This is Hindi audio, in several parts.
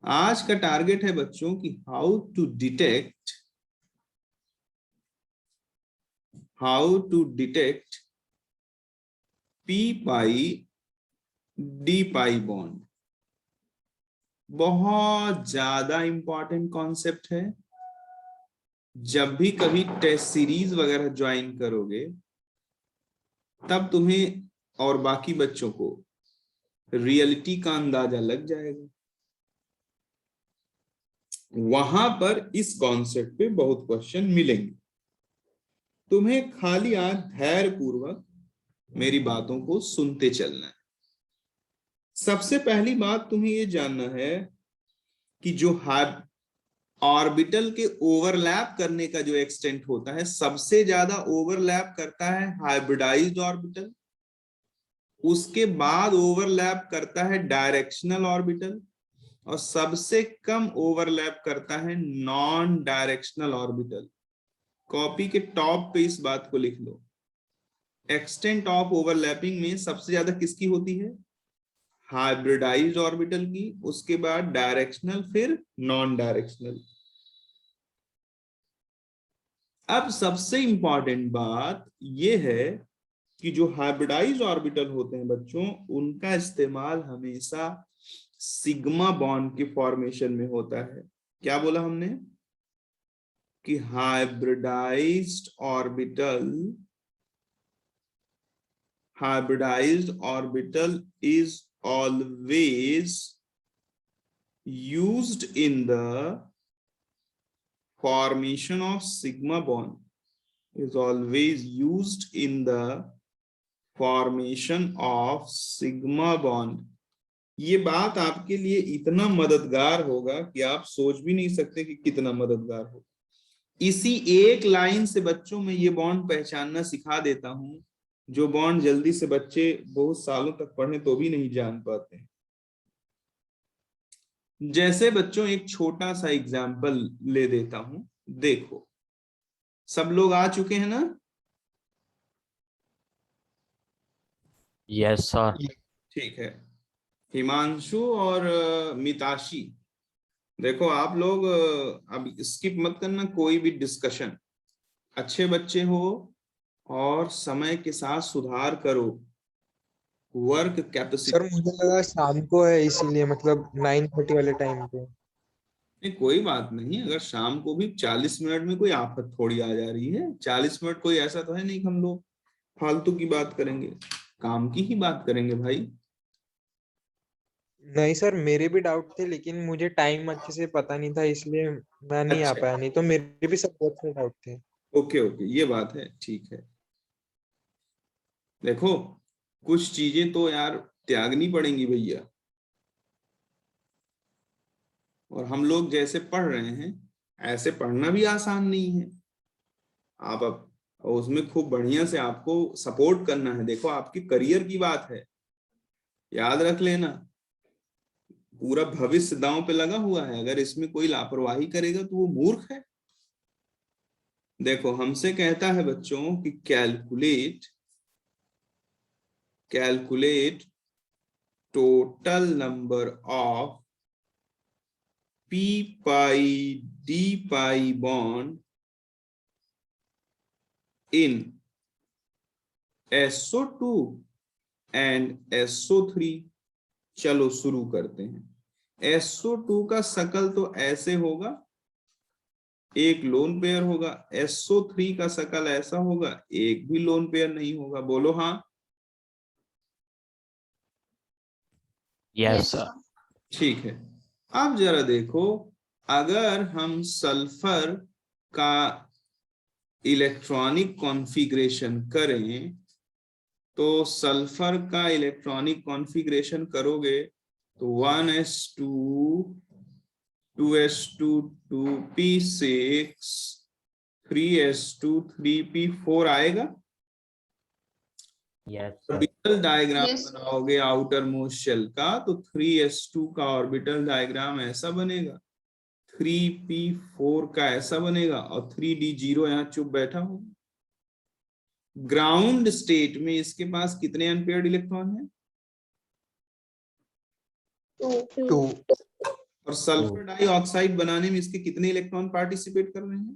आज का टारगेट है बच्चों की how to detect P pi D pi bond. बहुत ज्यादा इंपॉर्टेंट कॉन्सेप्ट है। जब भी कभी टेस्ट सीरीज वगैरह ज्वाइन करोगे तब तुम्हें और बाकी बच्चों को रियलिटी का अंदाजा लग जाएगा। वहां पर इस कॉन्सेप्ट पे बहुत क्वेश्चन मिलेंगे। तुम्हें खाली आज धैर्य पूर्वक मेरी बातों को सुनते चलना है। सबसे पहली बात तुम्हें ये जानना है कि जो ऑर्बिटल के ओवरलैप करने का जो एक्सटेंट होता है, सबसे ज्यादा ओवरलैप करता है हाइब्रिडाइज्ड ऑर्बिटल, उसके बाद ओवरलैप करता है डायरेक्शनल ऑर्बिटल, और सबसे कम ओवरलैप करता है नॉन डायरेक्शनल ऑर्बिटल। कॉपी के टॉप पे इस बात को लिख लो। एक्सटेंट ऑफ ओवरलैपिंग में सबसे ज्यादा किसकी होती है? हाइब्रिडाइज्ड ऑर्बिटल की, उसके बाद डायरेक्शनल, फिर नॉन डायरेक्शनल। अब सबसे इंपॉर्टेंट बात यह है कि जो हाइब्रिडाइज्ड ऑर्बिटल होते हैं बच्चों, उनका इस्तेमाल हमेशा सिग्मा बॉन्ड के फॉर्मेशन में होता है। क्या बोला हमने? कि hybridised orbital is always used in the formation of sigma bond, is always used in the formation of sigma bond। ये बात आपके लिए इतना मददगार होगा कि आप सोच भी नहीं सकते कि कितना मददगार होगा। इसी एक लाइन से बच्चों में ये बॉन्ड पहचानना सिखा देता हूं, जो बॉन्ड जल्दी से बच्चे बहुत सालों तक पढ़े तो भी नहीं जान पाते हैं। जैसे बच्चों एक छोटा सा एग्जाम्पल ले देता हूं, देखो सब लोग आ चुके हैं ना? Yes sir. ठीक है। हिमांशु और मिताशी, देखो आप लोग अब स्किप मत करना कोई भी डिस्कशन। अच्छे बच्चे हो और समय के साथ सुधार करो। Work sir capacity. मुझे लगा शाम को है, इसीलिए मतलब 9:30 वाले टाइम पे। नहीं कोई बात नहीं, अगर शाम को भी 40 मिनट में कोई आफत थोड़ी आ जा रही है। 40 मिनट कोई ऐसा तो है नहीं कि हम लोग फालतू की बात करेंगे, काम की ही बात करेंगे भाई। नहीं सर, मेरे भी डाउट थे, लेकिन मुझे टाइम अच्छे से पता नहीं था, इसलिए मैं नहीं आ अच्छा, पाया। नहीं तो मेरे भी सब बहुत सारे डाउट थे। ओके ओके, ये बात है, ठीक है। देखो कुछ चीजें तो यार त्यागनी पड़ेंगी भैया। और हम लोग जैसे पढ़ रहे हैं ऐसे पढ़ना भी आसान नहीं है। आप अब उसमें खूब बढ़िया से आपको सपोर्ट करना है। देखो आपके करियर की बात है, याद रख लेना। पूरा भविष्य दांव पे लगा हुआ है। अगर इसमें कोई लापरवाही करेगा तो वो मूर्ख है। देखो हमसे कहता है बच्चों कि calculate total number of P pi D pi bond in SO2 and SO3। चलो शुरू करते हैं। SO2 का शकल तो ऐसे होगा, एक लोन पेयर होगा। SO3 का शकल ऐसा होगा, एक भी लोन पेयर नहीं होगा। बोलो हाँ। Yes sir. ठीक है। अब जरा देखो, अगर हम सल्फर का इलेक्ट्रॉनिक कॉन्फ़िगरेशन करें, तो सल्फर का इलेक्ट्रॉनिक कॉन्फ़िगरेशन करोगे तो 1s2 2s2 2p6 3s2 3p4 आएगा। Yes sir. ऑर्बिटल डायग्राम बनाओगे आउटर मोस्ट शेल का, तो 3s2 का ऑर्बिटल डायग्राम ऐसा बनेगा, 3p4 का ऐसा बनेगा, और 3d0 यहाँ चुप बैठा होगा। ग्राउंड स्टेट में इसके पास कितने अनपेयर्ड इलेक्ट्रॉन हैं? 2। और सल्फर डाइऑक्साइड बनाने में इसके कितने इलेक्ट्रॉन पार्टिसिपेट कर रहे हैं?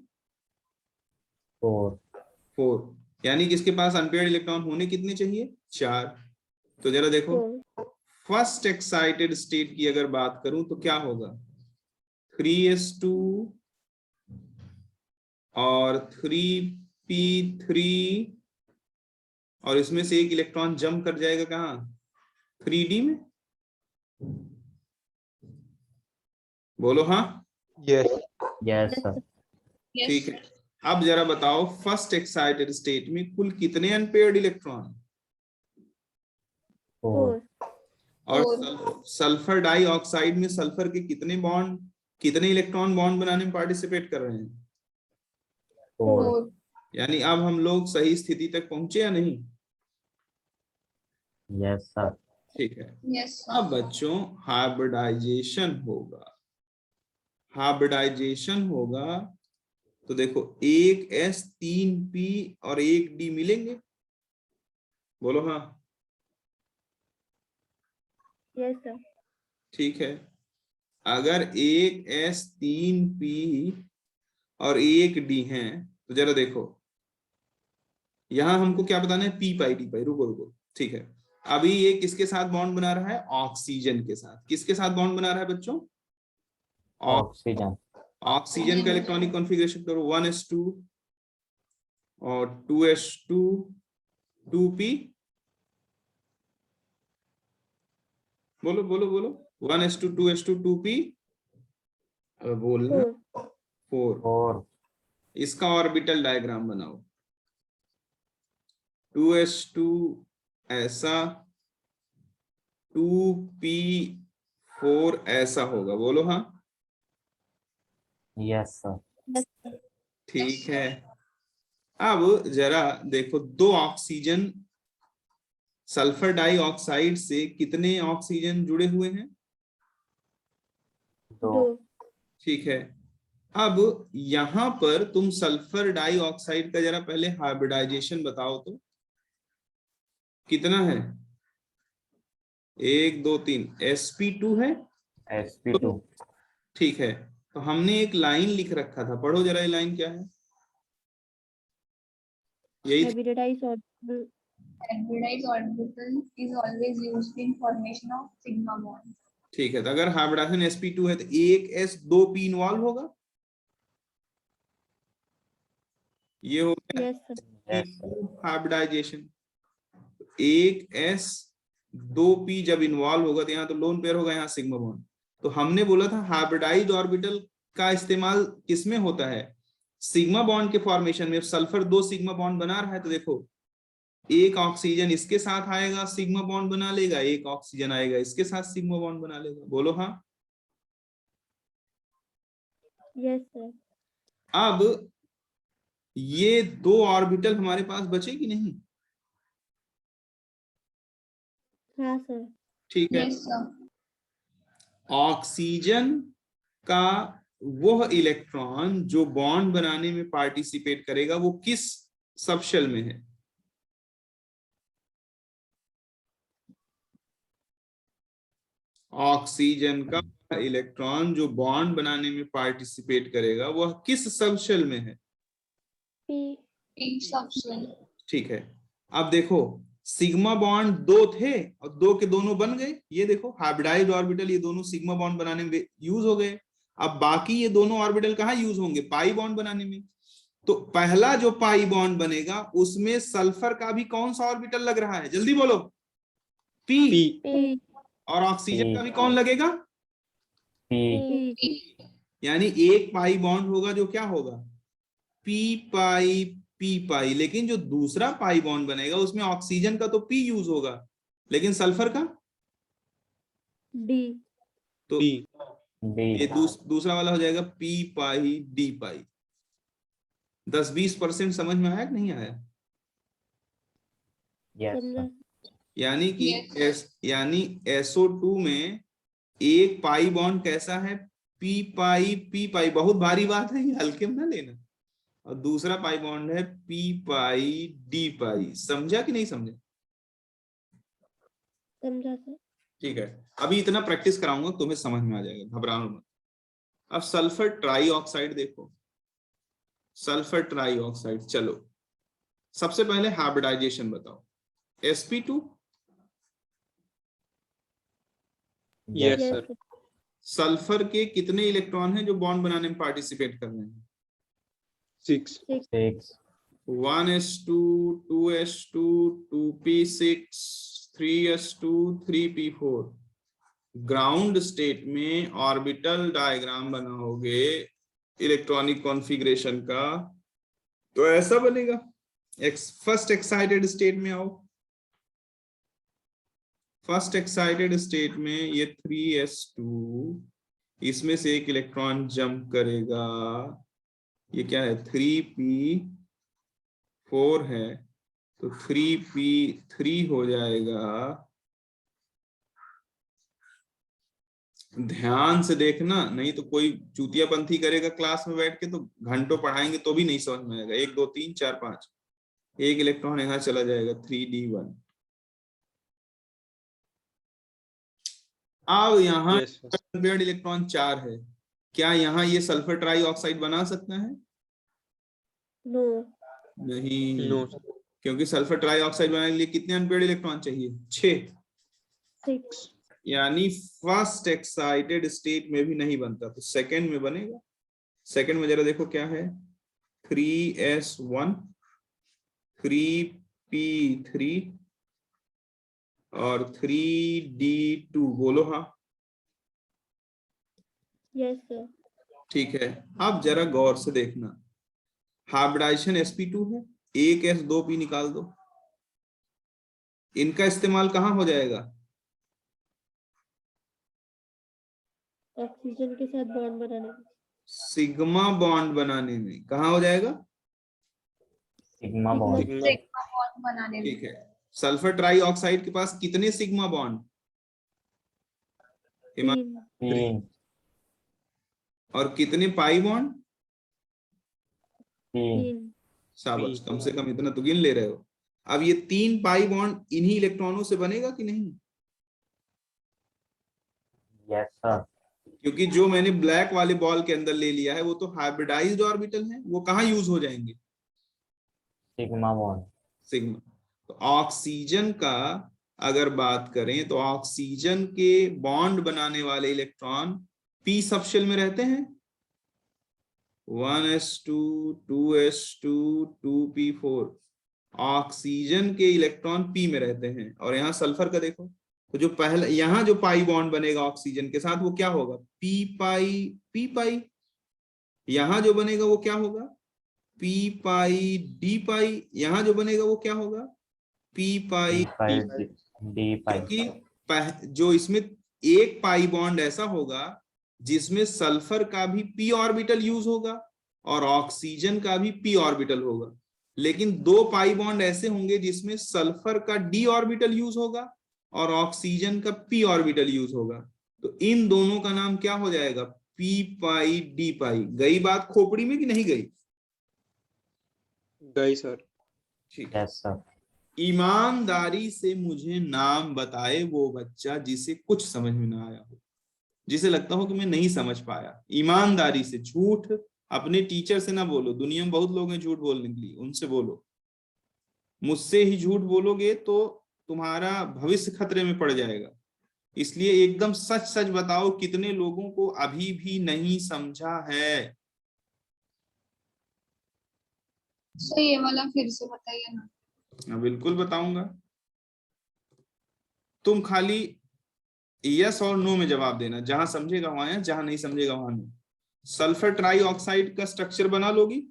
4 4। यानी कि इसके पास अनपेयर्ड इलेक्ट्रॉन होने कितने चाहिए? 4। तो जरा देखो, फर्स्ट एक्साइटेड स्टेट की अगर बात करूं तो क्या होगा? 3s2 और 3p3, और इसमें से एक इलेक्ट्रॉन जंप कर जाएगा कहाँ? 3d में। बोलो हाँ। यस। Yes sir. ठीक है, अब जरा बताओ फर्स्ट एक्साइटेड स्टेट में कुल कितने अनपेयर्ड इलेक्ट्रॉन? 4 और सल्फर डाइऑक्साइड में सल्फर के कितने बॉन्ड, कितने इलेक्ट्रॉन बॉन्ड बनाने में पार्टिसिपेट कर रहे हैं? 4 यानी अब हम लोग सही स्थिति तक पहुंचे या नहीं? Yes sir. ठीक है। अब बच्चों हाइब्रिडाइजेशन होगा। हाइब्रिडाइजेशन होगा तो देखो, एक S 3P और एक D मिलेंगे। बोलो हाँ। Yes sir. ठीक है, अगर एक S 3P और एक D है तो जरा देखो, यहां हमको क्या बताना है? P पाई D पाई। रुको रुको, ठीक है। अभी ये किसके साथ बॉन्ड बना रहा है? ऑक्सीजन के साथ। किसके साथ बॉन्ड बना रहा है बच्चों? ऑक्सीजन। ऑक्सीजन का इलेक्ट्रॉनिक कॉन्फ़िगरेशन करो, 1s2 और 2s2 2p। बोलो बोलो बोलो, 1s2 2s2 2p। अब बोलना 4। 4 इसका ऑर्बिटल डायग्राम बनाओ। 2s2 ऐसा, 2p4 ऐसा होगा। बोलो हाँ। Yes sir. ठीक है, अब जरा देखो, दो ऑक्सीजन, सल्फर डाइऑक्साइड से कितने ऑक्सीजन जुड़े हुए हैं? 2 ठीक है, अब यहां पर तुम सल्फर डाइऑक्साइड का जरा पहले हाइब्रिडाइजेशन बताओ तो कितना है? 1 2 3 sp2 है। sp2। ठीक है, तो हमने एक लाइन लिख रखा था, पढ़ो जरा ये लाइन क्या है? यही थी। Hybridized orbital is always used in formation of sigma bond. ठीक है, तो अगर हाइब्रिडाइजेशन sp2 है तो एक s 2p इन्वॉल्व होगा। ये हो गया यस सर। हाइब्रिडाइजेशन। एक s 2p जब इन्वॉल्व होगा तो यहाँ तो लोन पेयर होगा, यहाँ सिग्मा बॉन्ड। तो हमने बोला था हाइब्रिडाइज्ड ऑर्बिटल का इस्तेमाल किसमें होता है? सिग्मा बॉन्ड के फॉर्मेशन में। सल्फर 2 सिग्मा बॉन्ड बना रहा है तो देखो, एक ऑक्सीजन इसके साथ आएगा, सिग्मा बॉन्ड बना लेगा, एक ऑक्सीजन आएगा इसके साथ सिग्मा बॉन्ड बना लेगा। बोलो हाँ। Yes sir. अब ये 2 ऑर्बिटल हमारे पास बचे कि नहीं? हाँ सर। ठीक है, ऑक्सीजन का वह इलेक्ट्रॉन जो बॉन्ड बनाने में पार्टिसिपेट करेगा वो किस सबशेल में है? ऑक्सीजन का इलेक्ट्रॉन जो बॉन्ड बनाने में पार्टिसिपेट करेगा वह किस सबशेल में है? P subshell. ठीक है, अब देखो, सिग्मा बॉन्ड 2 थे और 2 के दोनों बन गए। ये देखो हाइब्रिडाइज्ड ऑर्बिटल, ये दोनों सिग्मा बॉन्ड बनाने में यूज हो गए। अब बाकी ये दोनों ऑर्बिटल कहाँ यूज होंगे? पाई बॉन्ड बनाने में। तो पहला जो पाई बॉन्ड बनेगा उसमें सल्फर का भी कौन सा ऑर्बिटल लग रहा है? जल्दी बोलो। पी। और ऑक्सीजन का भी कौन लगेगा? p। यानी एक पाई बॉन्ड होगा जो क्या होगा? पी पाई पी पाई। लेकिन जो दूसरा पाई बॉन्ड बनेगा उसमें ऑक्सीजन का तो पी यूज होगा, लेकिन सल्फर का डी। तो ये दूसरा वाला हो जाएगा पी पाई डी पाई। 10-20% समझ में आया कि नहीं आया? यस। यानी कि यानी SO2 में एक पाई बॉन्ड कैसा है? पी पाई। बहुत भारी बात है, ये हल्के में ना लेना। और दूसरा पाई बॉन्ड है पी पाई डी पाई। समझा कि नहीं समझा? समझा सर। ठीक है, अभी इतना प्रैक्टिस कराऊंगा तुम्हें समझ में आ जाएगा, घबराओ मत। अब सल्फर ट्राईऑक्साइड देखो, सल्फर ट्राईऑक्साइड, चलो सबसे पहले हाइब्रिडाइजेशन बताओ। sp2, yes Yes, sir. sir. Sulphur के कितने इलेक्ट्रॉन हैं जो बॉन्ड बनाने में पार्टिसिपेट कर रहे हैं? 6। 6 1s2, 2s2, 2p6, 3s2, 3p4। Ground state में ऑर्बिटल डायग्राम बनाओगे इलेक्ट्रॉनिक कॉन्फ़िगरेशन का तो ऐसा बनेगा। फर्स्ट एक्साइटेड स्टेट में आओ, फर्स्ट एक्साइटेड स्टेट में ये 3s2, इसमें से एक इलेक्ट्रॉन जंप करेगा, ये क्या है 3p4 है, तो 3p3 हो जाएगा। ध्यान से देखना, नहीं तो कोई चूतियापंथी करेगा क्लास में बैठ के तो घंटों पढ़ाएंगे तो भी नहीं समझ में आएगा। 1 2 3 4 5, एक इलेक्ट्रॉन यहाँ चला जाएगा 3d1। अब यहाँ यस सर। अनपेयर्ड इलेक्ट्रॉन 4 है, क्या यहाँ ये सल्फर ट्राईऑक्साइड बना सकता है? No. नहीं, नो क्योंकि सल्फर ट्राईऑक्साइड बनाने के लिए कितने अनपेयर्ड इलेक्ट्रॉन चाहिए? 6। 6. यानी फर्स्ट एक्साइटेड स्टेट में भी नहीं बनता, तो सेकंड में बनेगा। सेकंड में जरा देखो क्या है, 3s1, 3p3 और 3d2, बोलो हाँ। Yes, sir. ठीक है, अब जरा गौर से देखना, हाइब्रिडाइजेशन sp2 है, एक s 2p निकाल दो, इनका इस्तेमाल कहाँ हो जाएगा? ऑक्सीजन के साथ बॉन्ड बनाने में. सिग्मा बॉन्ड बनाने में। कहाँ हो जाएगा? Sigma bond. Sigma sigma bond बनाने में। ठीक है, सल्फर ट्राईऑक्साइड के पास कितने सिग्मा बॉन्ड? 3. 3 और कितने पाई बॉन्ड? 3 3. शाबाश, कम से कम इतना तो गिन ले रहे हो। अब ये 3 पाई बॉन्ड इन्हीं इलेक्ट्रॉनों से बनेगा कि नहीं? Yes sir. क्योंकि जो मैंने ब्लैक वाले बॉल के अंदर ले लिया है वो तो हाइब्रिडाइज्ड ऑर्बिटल है, वो कहाँ यूज हो जाएंगे? Sigma bond. सिग्मा। तो ऑक्सीजन का अगर बात करें तो ऑक्सीजन के बॉन्ड बनाने वाले इलेक्ट्रॉन p सबशेल में रहते हैं, 1s2, 2s2, 2p4। ऑक्सीजन के इलेक्ट्रॉन p में रहते हैं। और यहाँ सल्फर का देखो, तो जो पहला यहाँ जो पाई बॉन्ड बनेगा ऑक्सीजन के साथ वो क्या होगा? p पाई। यहाँ जो बनेगा वो क्या होगा? p पाई d पाई। यहाँ जो बनेगा वो क्या होगा? p पाई d पाई। डी पाई। क्योंकि जो इसमें एक पाई बॉन्ड ऐसा होगा जिसमें सल्फर का भी p ऑर्बिटल यूज होगा और ऑक्सीजन का भी p ऑर्बिटल होगा, लेकिन 2 पाई बॉन्ड ऐसे होंगे जिसमें सल्फर का d ऑर्बिटल यूज होगा और ऑक्सीजन का p ऑर्बिटल यूज होगा। तो इन दोनों का नाम क्या हो जाएगा? p पाई d पाई। गई बात खोपड़ी में कि नहीं गई? गई सर। ठीक है, यस सर। ईमानदारी से मुझे नाम बताए वो बच्चा जिसे कुछ समझ में ना आया हो, जिसे लगता हो कि मैं नहीं समझ पाया। ईमानदारी से, झूठ अपने टीचर से ना बोलो, दुनिया में बहुत लोग हैं झूठ बोलने के लिए, उनसे बोलो। मुझसे ही झूठ बोलोगे तो तुम्हारा भविष्य खतरे में पड़ जाएगा। इसलिए एकदम सच सच बताओ, कितने लोगों को अभी भी नहीं समझा है? सर ये वाला फिर से बताइए ना। हाँ, बिल्कुल बताऊंगा। तुम खाली यस और नो में जवाब देना, जहां समझेगा वहां यस, जहां नहीं समझेगा वहां नो। सल्फर ट्राईऑक्साइड का स्ट्रक्चर बना लोगी?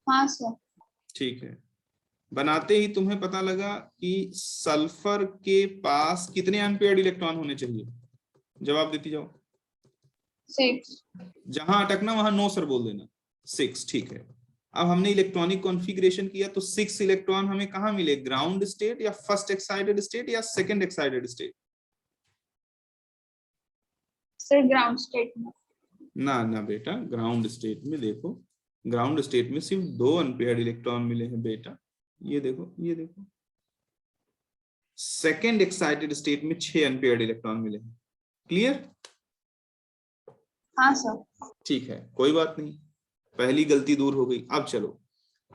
हाँ सर। ठीक है, बनाते ही तुम्हें पता लगा कि सल्फर के पास कितने अनपेयर्ड इलेक्ट्रॉन होने चाहिए? जवाब देती जाओ। 6। जहां अटकना वहां नो सर बोल देना। 6, ठीक है। अब हमने इलेक्ट्रॉनिक कॉन्फ़िगरेशन किया तो 6 इलेक्ट्रॉन हमें कहां मिले? ग्राउंड स्टेट या फर्स्ट एक्साइटेड स्टेट या second excited state? Sir ground state में। ना बेटा, ग्राउंड स्टेट में देखो, ग्राउंड स्टेट में सिर्फ 2 अनपेयर्ड इलेक्ट्रॉन मिले हैं बेटा। ये देखो, ये देखो, सेकेंड एक्साइटेड स्टेट में 6 अनपेयर्ड इलेक्ट्रॉन मिले हैं। क्लियर? हाँ सर। ठीक है, कोई बात नहीं, पहली गलती दूर हो गई। अब चलो,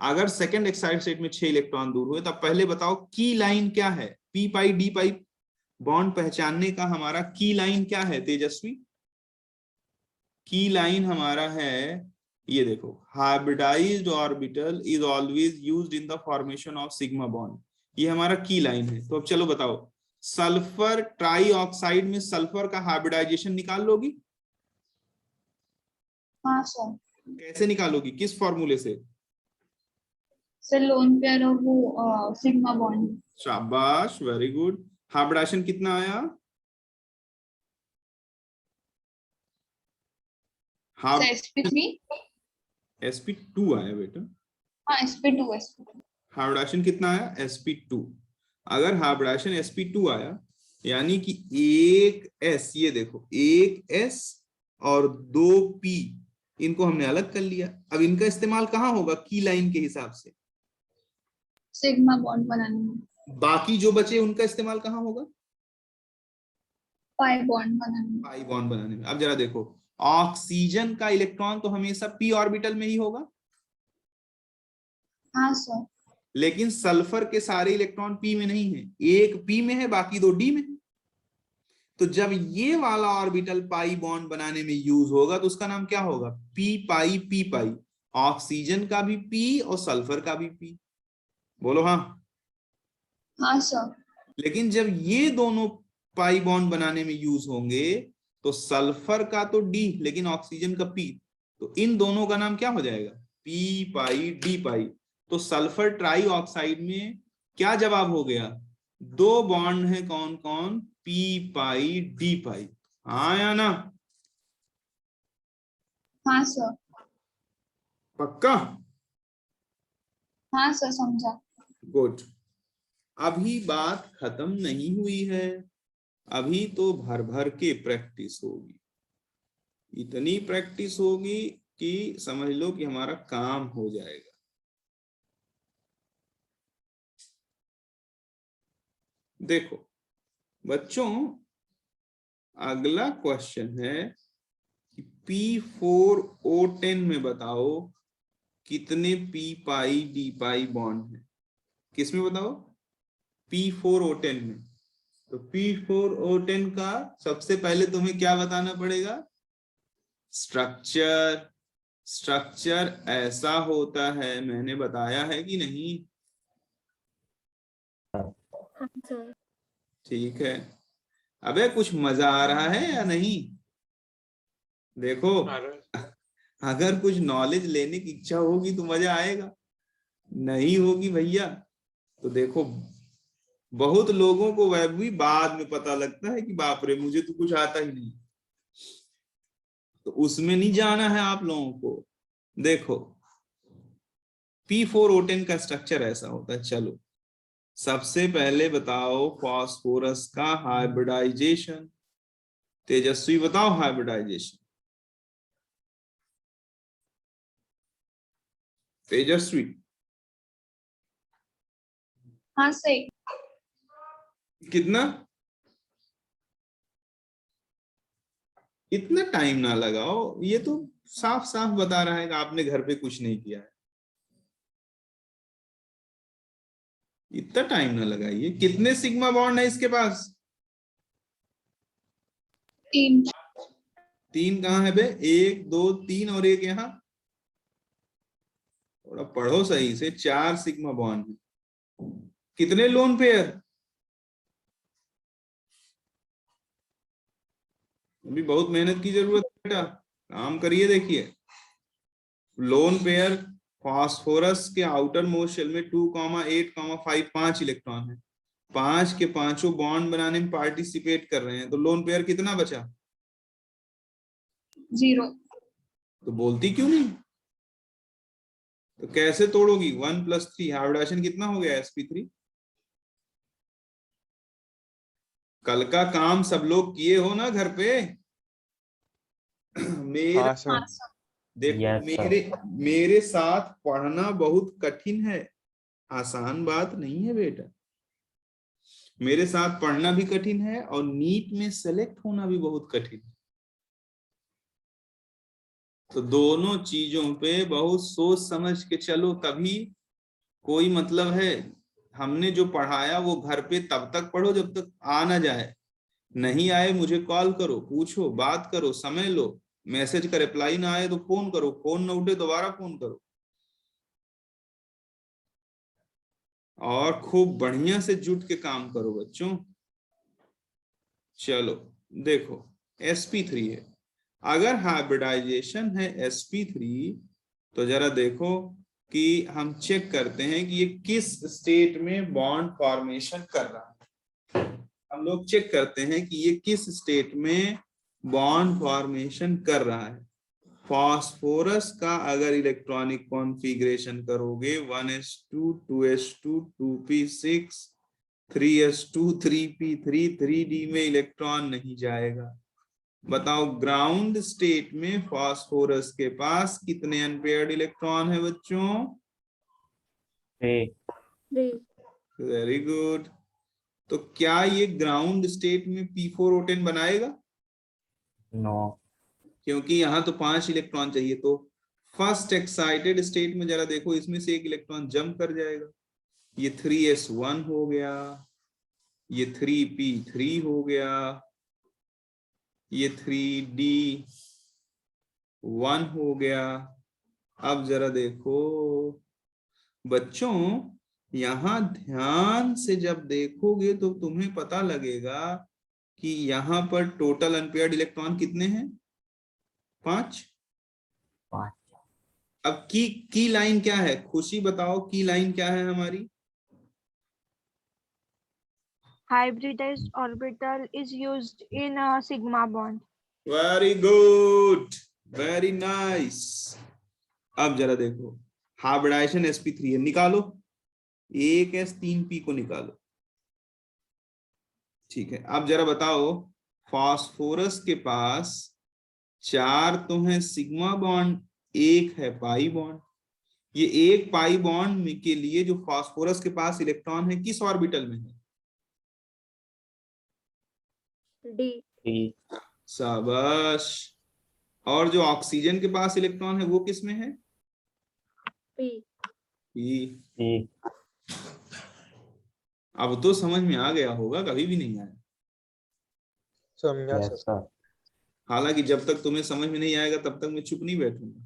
अगर सेकेंड एक्साइटेड स्टेट में 6 इलेक्ट्रॉन दूर हुए, तब पहले बताओ की लाइन क्या है? P pi D pi bond पहचानने का हमारा की लाइन क्या है तेजस्वी? की लाइन हमारा है, ये देखो, hybridised orbital is always used in the formation of sigma bond. ये हमारा की लाइन है। तो अब चलो बताओ, सल्फर ट्राईऑक्साइड में सल्फर का हाइब्रिडाइजेशन निकाल लोगी? हाँ सर। कैसे निकालोगी, किस फॉर्मूले से? सर लोन पेयर और वो सिग्मा बॉन्ड। शाबाश, वेरी गुड। हाइब्रिडाइजेशन कितना आया? sp3। sp2 आया बेटा। हाँ sp2 हाइब्रिडाइजेशन कितना आया? sp2। अगर हाइब्रिडाइजेशन sp2 आया, यानी कि एक s, ये देखो, एक s और 2 p, इनको हमने अलग कर लिया। अब इनका इस्तेमाल कहाँ होगा की लाइन के हिसाब से? सिग्मा बॉन्ड बनाने में। बाकी जो बचे उनका इस्तेमाल कहाँ होगा? पाई बॉन्ड बनाने में। पाई बॉन्ड बनाने में। अब जरा देखो, ऑक्सीजन का इलेक्ट्रॉन तो हमेशा p ऑर्बिटल में ही होगा, हाँ सर। लेकिन सल्फर के सारे इलेक्ट्रॉन p में नहीं है, एक p में है, बाकी 2 d में है। तो जब ये वाला ऑर्बिटल पाई बॉन्ड बनाने में यूज होगा तो उसका नाम क्या होगा? p पाई p पाई। ऑक्सीजन का भी p और सल्फर का भी p। बोलो हाँ। हाँ सर। लेकिन जब ये दोनों पाई बॉन्ड बनाने में यूज होंगे तो सल्फर का तो d, लेकिन ऑक्सीजन का p, तो इन दोनों का नाम क्या हो जाएगा? p पाई d पाई। तो सल्फर ट्राई ऑक्साइड में क्या जवाब हो गया? 2 बॉन्ड है, कौन कौन? p पाई d पाई। हाँ या ना? हाँ सर। पक्का? हाँ सर समझा। गुड। अभी बात खत्म नहीं हुई है, अभी तो भर भर के प्रैक्टिस होगी। इतनी प्रैक्टिस होगी कि समझ लो कि हमारा काम हो जाएगा। देखो बच्चों, अगला क्वेश्चन है कि P4O10 में बताओ कितने p पाई d पाई बॉन्ड है? किसमें बताओ? P4O10 में। तो P4O10 का सबसे पहले तुम्हें क्या बताना पड़ेगा? स्ट्रक्चर। स्ट्रक्चर ऐसा होता है, मैंने बताया है कि नहीं? हाँ सर। ठीक है। अबे कुछ मजा आ रहा है या नहीं? देखो, अगर कुछ नॉलेज लेने की इच्छा होगी तो मजा आएगा, नहीं होगी भैया तो देखो, बहुत लोगों को वह भी बाद में पता लगता है कि बाप रे मुझे तो कुछ आता ही नहीं। तो उसमें नहीं जाना है आप लोगों को। देखो, P4O10 का स्ट्रक्चर ऐसा होता है। चलो सबसे पहले बताओ फास्फोरस का हाइब्रिडाइजेशन। तेजस्वी बताओ हाइब्रिडाइजेशन। तेजस्वी हाँ सर। कितना? इतना टाइम ना लगाओ, ये तो साफ साफ बता रहा है कि आपने घर पे कुछ नहीं किया है। इतना टाइम ना लगाइए। कितने सिग्मा बॉन्ड है इसके पास? 3। 3 कहाँ है बे? 1 2 3 और एक यहाँ। थोड़ा पढ़ो सही से। 4 सिग्मा बॉन्ड है। कितने लोन पेयर? अभी बहुत मेहनत की जरूरत है बेटा, काम करिए। देखिए, लोन पेयर फास्फोरस के आउटर मोस्ट शेल में 2,8,5 5 इलेक्ट्रॉन है। 5 के पांचों बॉन्ड बनाने में पार्टिसिपेट कर रहे हैं, तो लोन पेयर कितना बचा? 0। तो बोलती क्यों नहीं? तो कैसे तोड़ोगी? 1 + 3 हाइब्रिडाइजेशन कितना हो गया? sp3। कल का काम सब लोग किए हो ना घर पे? मेरा हाँ सर। देखो, Yes, sir. मेरे साथ पढ़ना बहुत कठिन है, आसान बात नहीं है बेटा। मेरे साथ पढ़ना भी कठिन है और नीट में सेलेक्ट होना भी बहुत कठिन है। तो दोनों चीजों पे बहुत सोच समझ के चलो, तभी कोई मतलब है। हमने जो पढ़ाया वो घर पे तब तक पढ़ो जब तक आ ना जाए। नहीं आए मुझे कॉल करो, पूछो, बात करो, समय लो। मैसेज का रिप्लाई ना आए तो फोन करो, फोन ना उठे दोबारा फोन करो, और खूब बढ़िया से जुट के काम करो बच्चों। चलो देखो, sp3 है। अगर हाइब्रिडाइजेशन है sp3, तो जरा देखो कि हम चेक करते हैं कि ये किस स्टेट में बॉन्ड फॉर्मेशन कर रहा है। हम लोग चेक करते हैं कि ये किस स्टेट में बॉन्ड फॉर्मेशन कर रहा है। फास्फोरस का अगर इलेक्ट्रॉनिक कॉन्फ़िगरेशन करोगे 1s2 2s2 2p6 3s2 3p3 3d में इलेक्ट्रॉन नहीं जाएगा। बताओ ग्राउंड स्टेट में फास्फोरस के पास कितने अनपेयर्ड इलेक्ट्रॉन है बच्चों? 3 3 वेरी गुड। तो क्या ये ग्राउंड स्टेट में p4O10 बनाएगा? नो क्योंकि यहाँ तो 5 इलेक्ट्रॉन चाहिए। तो फर्स्ट एक्साइटेड स्टेट में जरा देखो, इसमें से एक इलेक्ट्रॉन जंप कर जाएगा। ये 3s1 हो गया, ये 3p3 हो गया, ये 3d1 हो गया। अब जरा देखो बच्चों, यहां ध्यान से जब देखोगे तो तुम्हें पता लगेगा कि यहां पर टोटल अनपेयर्ड इलेक्ट्रॉन कितने हैं? 5। 5 अब की लाइन क्या है? खुशी बताओ, की लाइन क्या है हमारी? Hybridized orbital is used in a sigma bond. Very good, very nice. अब जरा देखो, हाइब्रिडाइजेशन sp3 है, निकालो 1s3p को निकालो। ठीक है, अब जरा बताओ फास्फोरस के पास 4 तो है सिग्मा बॉन्ड, 1 है पाई बॉन्ड। ये एक पाई बॉन्ड के लिए जो फास्फोरस के पास इलेक्ट्रॉन है किस ऑर्बिटल में है? D शाबाश। और जो ऑक्सीजन के पास इलेक्ट्रॉन है वो किस में है? P ई। अब तो समझ में आ गया होगा, कभी भी नहीं आया। समझा यस सर। सर हालांकि जब तक तुम्हें समझ में नहीं आएगा तब तक मैं चुप नहीं बैठूंगा।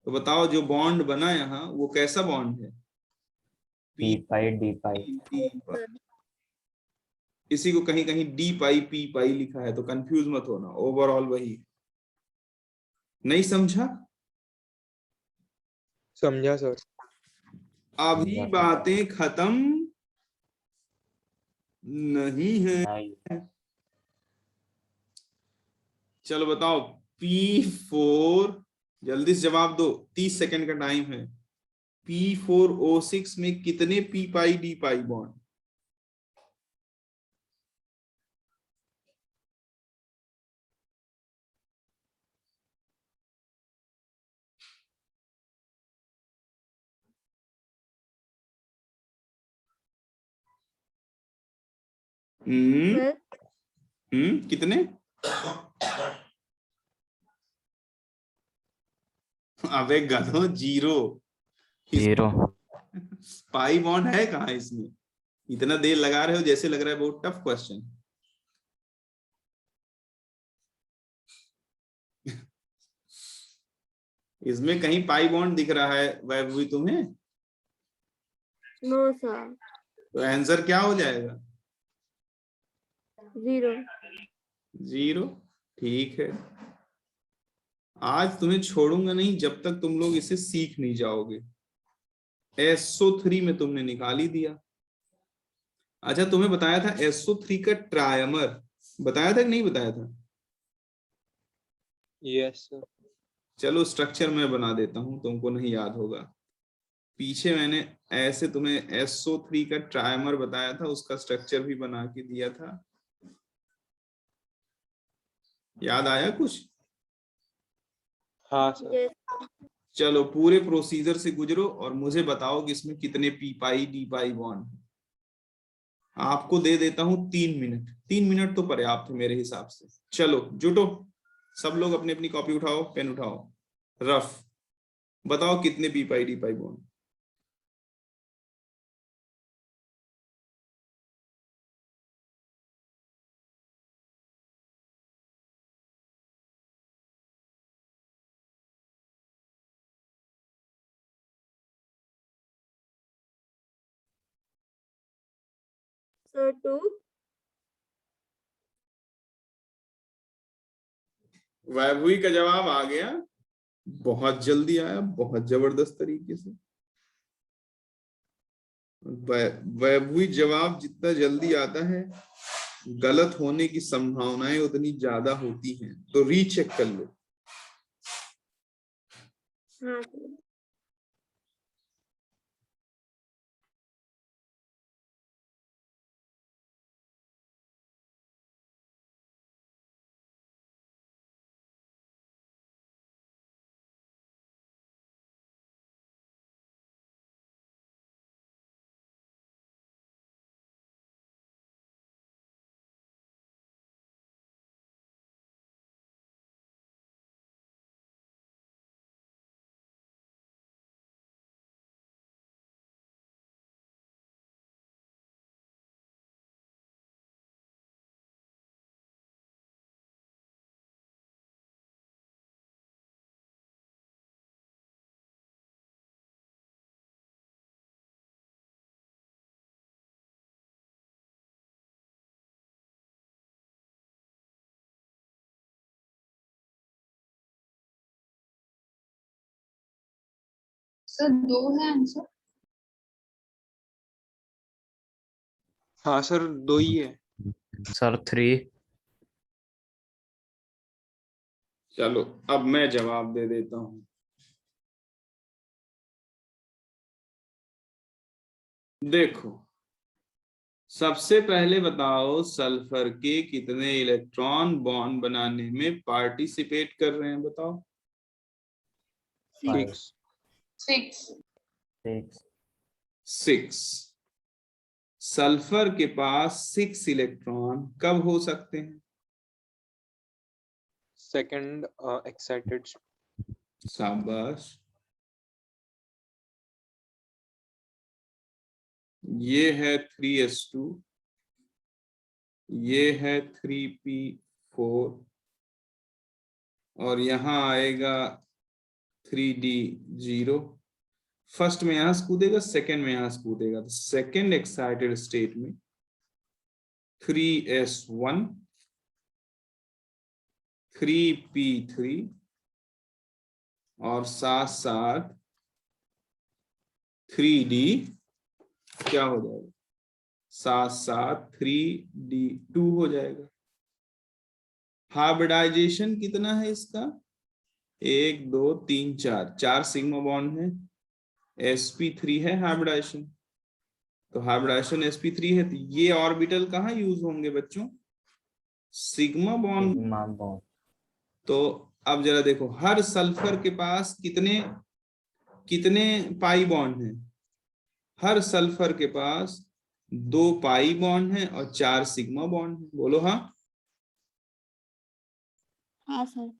तो बताओ जो बॉन्ड बना यहाँ वो कैसा बॉन्ड है? p पाई d पाई किसी को कहीं कहीं डी पाई पी पाई लिखा है तो कंफ्यूज मत होना, ओवरऑल वही। नहीं समझा? समझा सर। अभी बातें खत्म नहीं है। नहीं चलो बताओ P4, जल्दी से जवाब दो, 30 सेकंड का टाइम है। P4O6 में कितने p पाई d पाई बॉन्ड? कितने? अबे गधो, 0। 0 पाई बॉन्ड है कहाँ इसमें? इतना देर लगा रहे हो जैसे लग रहा है बहुत टफ क्वेश्चन। इसमें कहीं पाई बॉन्ड दिख रहा है वैभवी तुम्हें? नो सर, तो आंसर क्या हो जाएगा? 0 0। ठीक है, आज तुम्हें छोड़ूंगा नहीं जब तक तुम लोग इसे सीख नहीं जाओगे। SO3 में तुमने निकाल ही दिया। अच्छा, तुम्हें बताया था SO3 का ट्रायमर, बताया था कि नहीं बताया था? Yes sir. चलो स्ट्रक्चर मैं बना देता हूं, तुमको नहीं याद होगा। पीछे मैंने ऐसे तुम्हें SO3 का ट्रायमर बताया था, उसका स्ट्रक्चर भी बना के दिया था। याद आया कुछ? हाँ सर। yes चलो पूरे प्रोसीजर से गुजरो और मुझे बताओ कि इसमें कितने p पाई d पाई बॉन्ड है। आपको दे देता हूं 3 मिनट, 3 मिनट तो पर्याप्त है मेरे हिसाब से। चलो जुटो, सब लोग अपनी अपनी कॉपी उठाओ, पेन उठाओ, रफ बताओ कितने p pi D pi bond. Sir 2. Vaibhavi का जवाब आ गया, बहुत जल्दी आया, बहुत जबरदस्त तरीके से। वैभवी जवाब जितना जल्दी आता है गलत होने की संभावनाएं उतनी ज्यादा होती हैं, तो रीचेक कर लो। हाँ सर. सर 2 है आंसर। हाँ सर 2 ही है। सर 3. चलो अब मैं जवाब दे देता हूं। देखो सबसे पहले बताओ सल्फर के कितने इलेक्ट्रॉन बॉन्ड बनाने में पार्टिसिपेट कर रहे हैं, बताओ। 6 6. 6। सल्फर के पास 6 इलेक्ट्रॉन कब हो सकते हैं? Second excited. शाबाश, ये है 3s2, ये है 3p4 और यहां आएगा 3d0। फर्स्ट में यहां से कूदेगा, सेकेंड में यहां से कूदेगा, तो सेकेंड एक्साइटेड स्टेट में 3s1 3p3 और साथ साथ 3d क्या हो जाएगा, साथ साथ 3d2 हो जाएगा। हाइब्रिडाइजेशन कितना है इसका, 1 2 3 4, 4 सिग्मा बॉन्ड है, sp3 है हाइब्रिडाइजेशन, तो हाइब्रिडाइजेशन sp3 है, तो ये ऑर्बिटल कहाँ यूज होंगे बच्चों, सिग्मा बॉन्ड। Sigma bond. तो अब जरा देखो हर सल्फर के पास कितने कितने पाई बॉन्ड हैं, हर सल्फर के पास 2 पाई बॉन्ड है और 4 सिग्मा बॉन्ड है, बोलो हाँ। हाँ सर.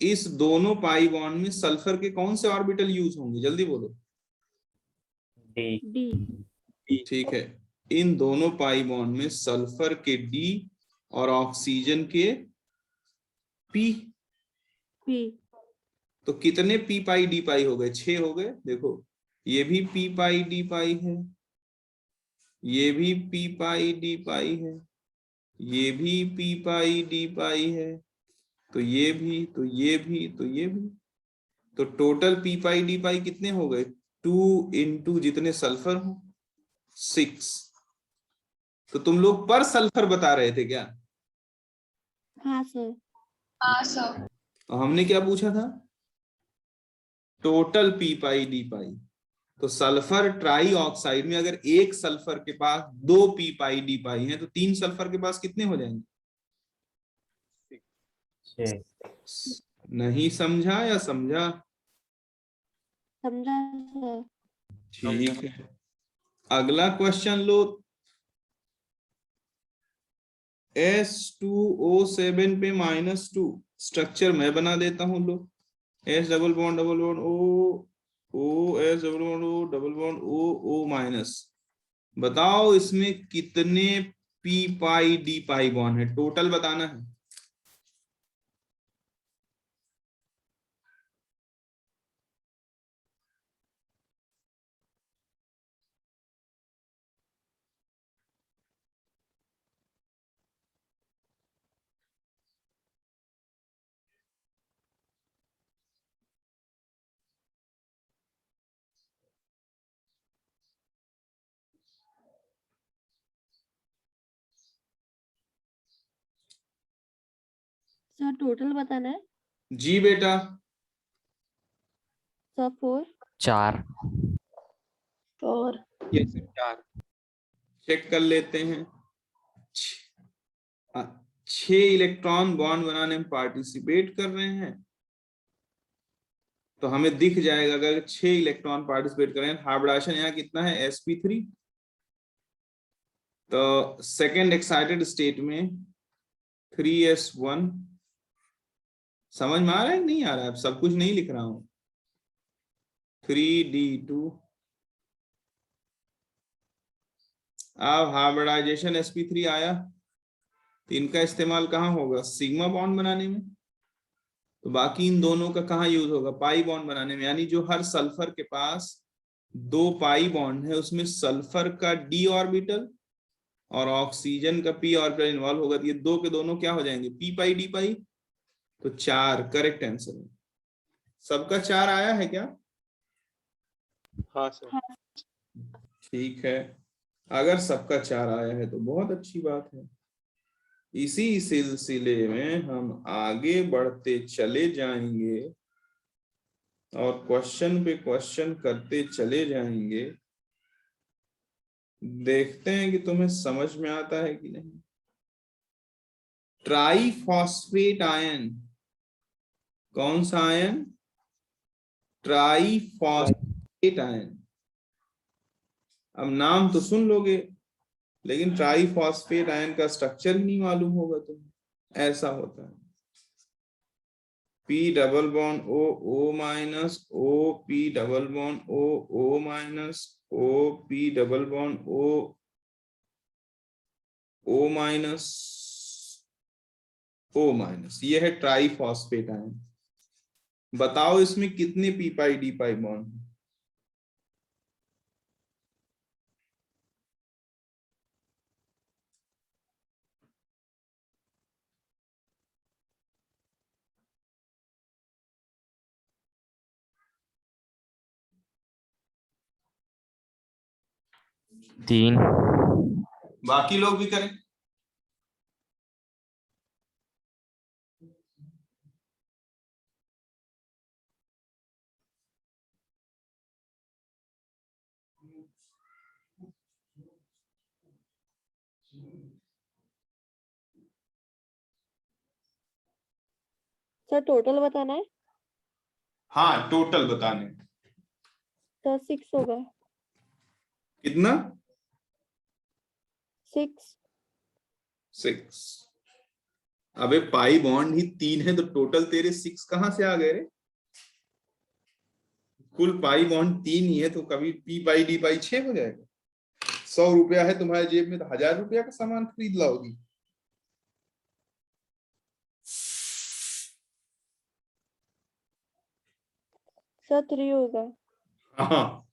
इस दोनों पाई बॉन्ड में सल्फर के कौन से ऑर्बिटल यूज होंगे, जल्दी बोलो। डी. D. ठीक है, इन दोनों पाई बॉन्ड में सल्फर के डी और ऑक्सीजन के पी। P. तो कितने पी पाई डी पाई हो गए, 6 हो गए। देखो ये भी पी पाई डी पाई है, ये भी पी पाई डी पाई है, ये भी पी पाई डी पाई है, तो ये भी, तो ये भी, तो ये भी, तो टोटल पी पाई डी पाई कितने हो गए, 2 इंटू जितने सल्फर हो 6। तो तुम लोग पर सल्फर बता रहे थे क्या? हाँ सर. हाँ सर। तो हमने क्या पूछा था, टोटल पी पाई डी पाई। तो सल्फर ट्राई ऑक्साइड में अगर एक सल्फर के पास 2 पी पाई डी पाई है, तो 3 सल्फर के पास कितने हो जाएंगे? 6. नहीं समझा या समझा? समझा सर. ठीक है, अगला क्वेश्चन लो। S2O7 पे -2 स्ट्रक्चर मैं बना देता हूं। लो, S double bond O, O S double bond O double bond O minus. बताओ इसमें कितने p पाई d पाई बॉन्ड है, टोटल बताना है। सर टोटल बताना है। जी बेटा, सर 4। 4 4। ये 4 चेक कर लेते हैं। 6 इलेक्ट्रॉन बॉन्ड बनाने में पार्टिसिपेट कर रहे हैं, तो हमें दिख जाएगा अगर 6 इलेक्ट्रॉन पार्टिसिपेट कर रहे हैं। हाइब्रिडेशन यहाँ कितना है, sp3। तो सेकेंड एक्साइटेड स्टेट में 3s1। समझ में आ रहा है नहीं आ रहा है, सब कुछ नहीं लिख रहा हूं। 3d2। अब हाइब्रिडाइजेशन sp3 आया, तो इनका इस्तेमाल कहाँ होगा, सिग्मा बॉन्ड बनाने में। तो बाकी इन दोनों का कहाँ यूज होगा, पाई बॉन्ड बनाने में। यानी जो हर सल्फर के पास 2 पाई बॉन्ड है, उसमें सल्फर का d ऑर्बिटल और ऑक्सीजन का p ऑर्बिटल इन्वॉल्व होगा। तो ये दो के दोनों क्या हो जाएंगे, p पाई d पाई। तो 4 करेक्ट आंसर है। सबका 4 आया है क्या? हाँ सर। ठीक है, अगर सबका 4 आया है तो बहुत अच्छी बात है। इसी सिलसिले में हम आगे बढ़ते चले जाएंगे और क्वेश्चन पे क्वेश्चन करते चले जाएंगे। देखते हैं कि तुम्हें समझ में आता है कि नहीं। ट्राईफॉस्फेट आयन, कौन सा आयन, ट्राईफॉस्फेट आयन। अब नाम तो सुन लोगे, लेकिन ट्राईफॉस्फेट आयन का स्ट्रक्चर ही नहीं मालूम होगा तुम्हें। ऐसा होता है, P double bond O O minus O P double bond O O minus O P double bond O O minus O minus. ये है ट्राईफॉस्फेट आयन। बताओ इसमें कितने p पाई d पाई बॉन्ड है? तीन। बाकी लोग भी करें। सर टोटल बताना है। हाँ, टोटल बताने। सर 6 होगा। कितना? 6। 6। अबे पाई बॉन्ड ही 3 है, तो टोटल तेरे 6 कहां से आ गए रे? कुल पाई बॉन्ड 3 ही है, तो कभी p पाई d पाई 6 हो जाएगा। 100 रुपया है तुम्हारे जेब में, तो 1000 रुपया का सामान खरीद लाओगी। सर 3 होगा। हाँ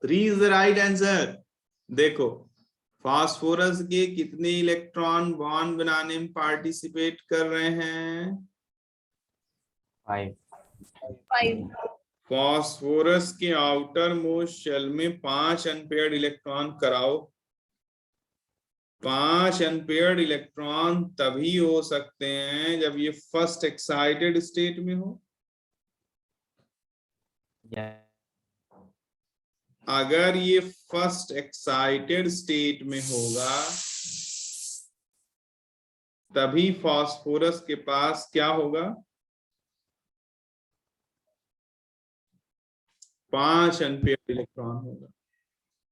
3 इज द राइट आंसर। देखो, फास्फोरस के कितने इलेक्ट्रॉन बॉन्ड बनाने में पार्टिसिपेट कर रहे हैं? 5 5। फास्फोरस के आउटर मोस्ट शेल में 5 अनपेयर्ड इलेक्ट्रॉन कराओ। 5 अनपेयर्ड इलेक्ट्रॉन तभी हो सकते हैं जब ये फर्स्ट एक्साइटेड स्टेट में हो। अगर ये फर्स्ट एक्साइटेड स्टेट में होगा, तभी फास्फोरस के पास क्या होगा, 5 अनपेयर्ड इलेक्ट्रॉन होगा।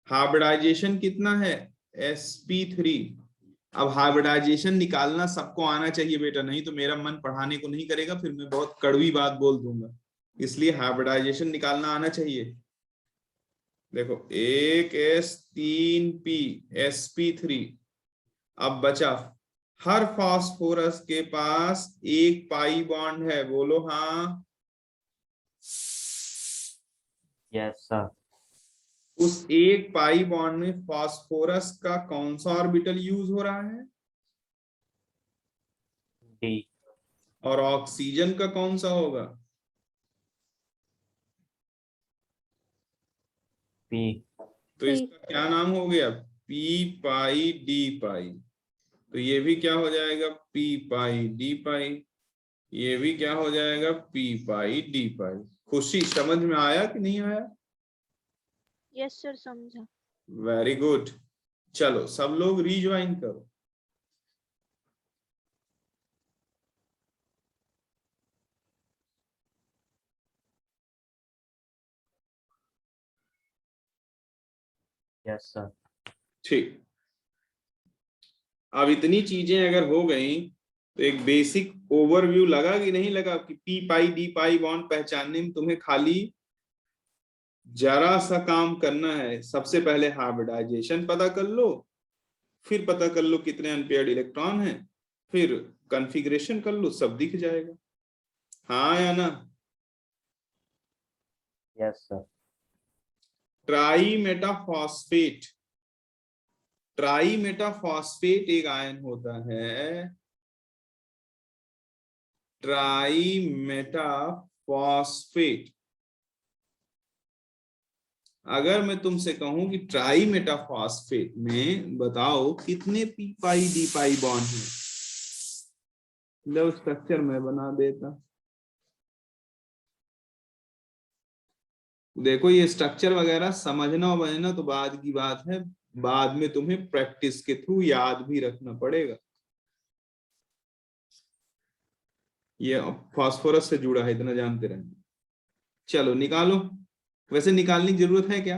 हाइब्रिडाइजेशन कितना है, sp3। अब हाइब्रिडाइजेशन निकालना सबको आना चाहिए बेटा, नहीं तो मेरा मन पढ़ाने को नहीं करेगा, फिर मैं बहुत कड़वी बात बोल दूंगा। इसलिए हाइब्रिडाइजेशन निकालना आना चाहिए। देखो 1s3p sp3। अब बचा, हर फास्फोरस के पास एक पाई बॉन्ड है, बोलो हाँ। Yes sir. उस एक पाई बॉन्ड में फास्फोरस का कौन सा ऑर्बिटल यूज हो रहा है? डी। और ऑक्सीजन का कौन सा होगा? पी। तो इसका क्या नाम हो गया? पी पाई डी पाई। तो ये भी क्या हो जाएगा? पी पाई डी पाई। ये भी क्या हो जाएगा? पी पाई डी पाई। खुशी, समझ में आया कि नहीं आया? यस सर, समझा। Very good. चलो सब लोग रिज्वाइन करो। Yes sir. ठीक, अब इतनी चीजें अगर हो गई तो एक बेसिक ओवरव्यू लगा कि नहीं लगा कि P pi D pi bond पहचानने में तुम्हें खाली जरा सा काम करना है। सबसे पहले हाइब्रिडाइजेशन पता कर लो, फिर पता कर लो कितने अनपेयर्ड इलेक्ट्रॉन हैं, फिर कॉन्फ़िगरेशन कर लो, सब दिख जाएगा। हाँ या ना? Yes sir. ट्राईमेटाफॉस्फेट, ट्राईमेटाफॉस्फेट एक आयन होता है, ट्राईमेटाफॉस्फेट। अगर मैं तुमसे कहूं कि ट्राईमेटाफॉस्फेट में बताओ कितने p pi D pi bond हैं, लो स्ट्रक्चर मैं बना देता। देखो ये स्ट्रक्चर वगैरह समझना और बजना तो बाद की बात है, बाद में तुम्हें प्रैक्टिस के थ्रू याद भी रखना पड़ेगा। ये फास्फोरस से जुड़ा है, इतना जानते रहना। चलो निकालो। वैसे निकालने की जरूरत है क्या?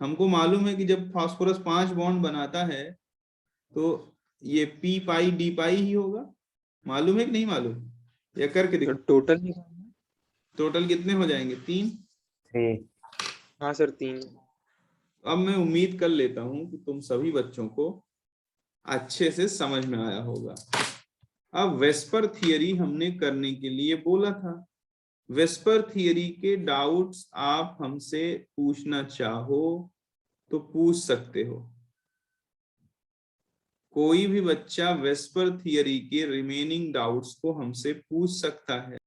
हमको मालूम है कि जब फास्फोरस 5 बॉन्ड बनाता है तो ये पी पाई डी पाई ही होगा। मालूम है कि नहीं मालूम? या करके तो देखो। टोटल निकालना है? टोटल कितने हो जाएंगे? 3। 3। हाँ सर, 3। अब मैं उम्मीद कर लेता हूं कि तुम सभी बच्चों को अच्छे से समझ में आया होगा। अब वेस्पर थियरी हमने करने के लिए बोला था। वेस्पर थियरी के डाउट्स आप हमसे पूछना चाहो तो पूछ सकते हो। कोई भी बच्चा वेस्पर थियरी के रिमेनिंग डाउट्स को हमसे पूछ सकता है।